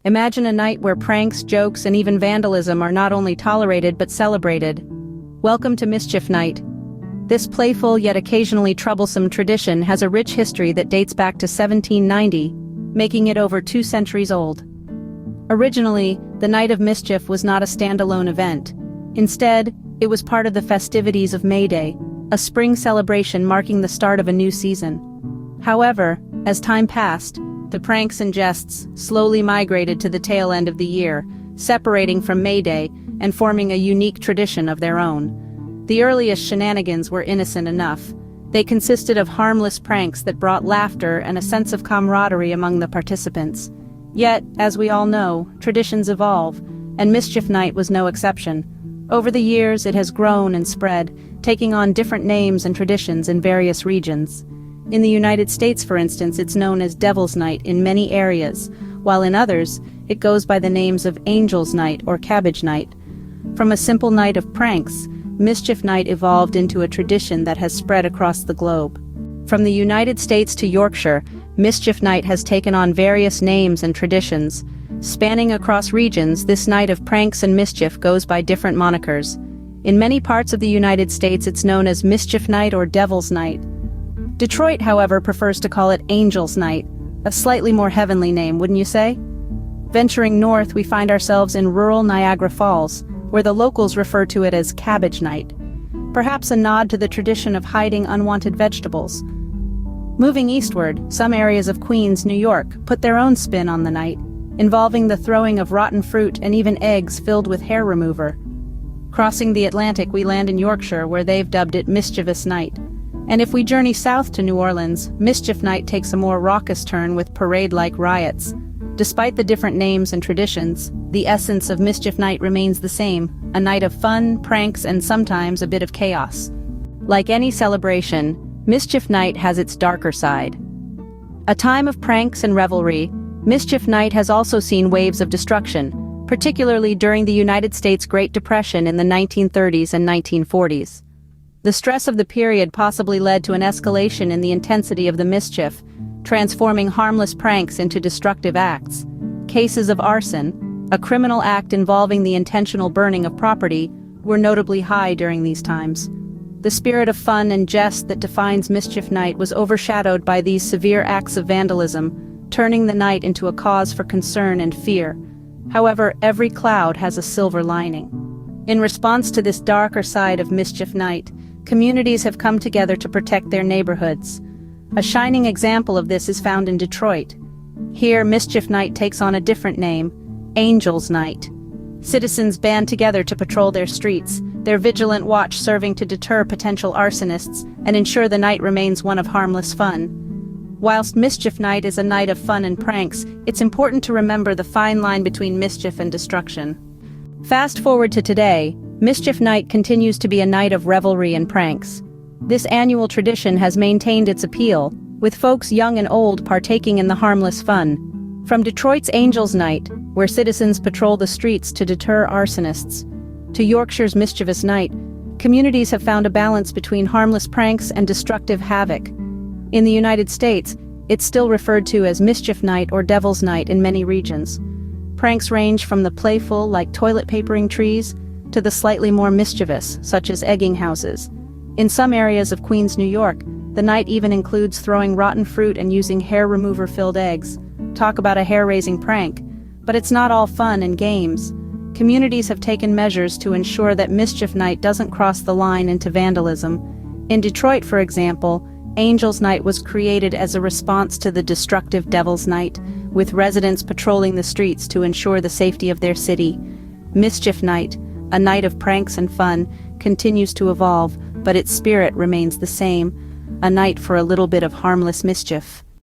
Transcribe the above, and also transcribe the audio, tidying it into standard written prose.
Imagine a night where pranks, jokes, and even vandalism are not only tolerated but celebrated. Welcome to Mischief Night. This playful yet occasionally troublesome tradition has a rich history that dates back to 1790, making it over 2 centuries old. Originally, the Night of Mischief was not a standalone event. Instead, it was part of the festivities of May Day, a spring celebration marking the start of a new season. However, as time passed, the pranks and jests slowly migrated to the tail end of the year, separating from May Day and forming a unique tradition of their own. The earliest shenanigans were innocent enough. They consisted of harmless pranks that brought laughter and a sense of camaraderie among the participants. Yet, as we all know, traditions evolve, and Mischief Night was no exception. Over the years, it has grown and spread, taking on different names and traditions in various regions. In the United States, for instance, it's known as Devil's Night in many areas, while in others, it goes by the names of Angel's Night or Cabbage Night. From a simple night of pranks, Mischief Night evolved into a tradition that has spread across the globe. From the United States to Yorkshire, Mischief Night has taken on various names and traditions. Spanning across regions, this night of pranks and mischief goes by different monikers. In many parts of the United States, it's known as Mischief Night or Devil's Night. Detroit, however, prefers to call it Angel's Night, a slightly more heavenly name, wouldn't you say? Venturing north, we find ourselves in rural Niagara Falls, where the locals refer to it as Cabbage Night, perhaps a nod to the tradition of hiding unwanted vegetables. Moving eastward, some areas of Queens, New York, put their own spin on the night, involving the throwing of rotten fruit and even eggs filled with hair remover. Crossing the Atlantic, we land in Yorkshire, where they've dubbed it Mischievous Night. And if we journey south to New Orleans, Mischief Night takes a more raucous turn with parade-like riots. Despite the different names and traditions, the essence of Mischief Night remains the same, a night of fun, pranks, and sometimes a bit of chaos. Like any celebration, Mischief Night has its darker side. A time of pranks and revelry, Mischief Night has also seen waves of destruction, particularly during the United States Great Depression in the 1930s and 1940s. The stress of the period possibly led to an escalation in the intensity of the mischief, transforming harmless pranks into destructive acts. Cases of arson, a criminal act involving the intentional burning of property, were notably high during these times. The spirit of fun and jest that defines Mischief Night was overshadowed by these severe acts of vandalism, turning the night into a cause for concern and fear. However, every cloud has a silver lining. In response to this darker side of Mischief Night, communities have come together to protect their neighborhoods. A shining example of this is found in Detroit. Here, Mischief Night takes on a different name, Angel's Night. Citizens band together to patrol their streets, their vigilant watch serving to deter potential arsonists and ensure the night remains one of harmless fun. Whilst Mischief Night is a night of fun and pranks, it's important to remember the fine line between mischief and destruction. Fast forward to today, Mischief Night continues to be a night of revelry and pranks. This annual tradition has maintained its appeal, with folks young and old partaking in the harmless fun. From Detroit's Angel's Night, where citizens patrol the streets to deter arsonists, to Yorkshire's Mischievous Night, communities have found a balance between harmless pranks and destructive havoc. In the United States, it's still referred to as Mischief Night or Devil's Night in many regions. Pranks range from the playful, like toilet papering trees, to the slightly more mischievous, such as egging houses. In some areas of Queens, New York, the night even includes throwing rotten fruit and using hair remover-filled eggs. Talk about a hair-raising prank. But it's not all fun and games. Communities have taken measures to ensure that Mischief Night doesn't cross the line into vandalism. In Detroit, for example, Angel's Night was created as a response to the destructive Devil's Night, with residents patrolling the streets to ensure the safety of their city. Mischief Night, a night of pranks and fun, continues to evolve, but its spirit remains the same, a night for a little bit of harmless mischief.